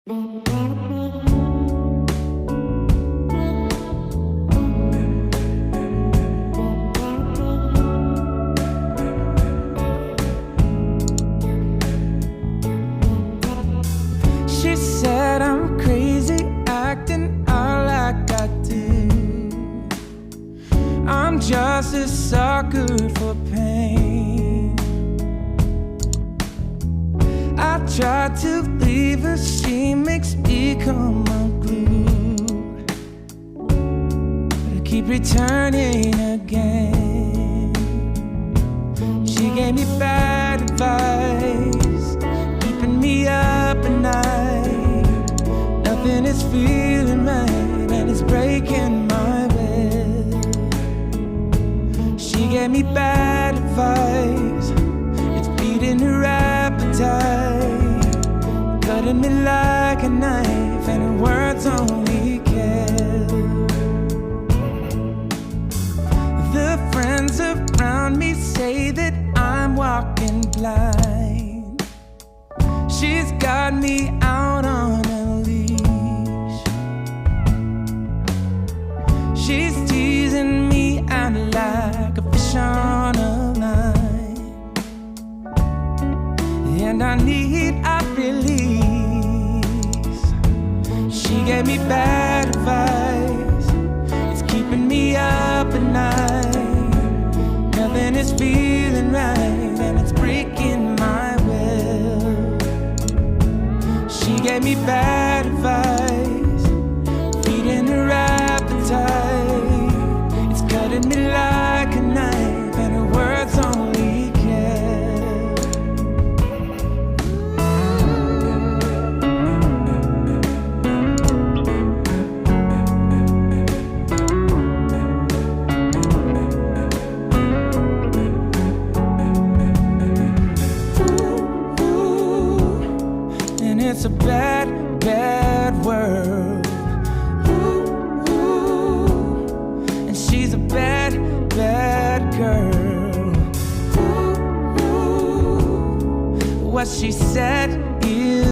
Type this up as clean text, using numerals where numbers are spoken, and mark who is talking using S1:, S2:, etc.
S1: She said I'm crazy, acting out like I do. I'm just a sucker for pain. I try to leave her, she makes me come unglued. But I keep returning again. She gave me bad advice, keeping me up at night. Nothing is feeling right, and it's breaking my will. She gave me bad advice, it's beating her appetite, cutting me like a knife, and her words only kill. The friends around me say that I'm walking blind. She's got me out on a leash. She's teasing me out like a fish on a line, and I need a release. She gave me bad advice, it's keeping me up at night. Nothing is feeling right, and it's breaking my will. She gave me bad advice, feeding her appetite. It's cutting me like a knife, and her words only kill. And it's a bad, bad world. Ooh, ooh. And she's a bad, bad girl. Ooh, ooh. What she said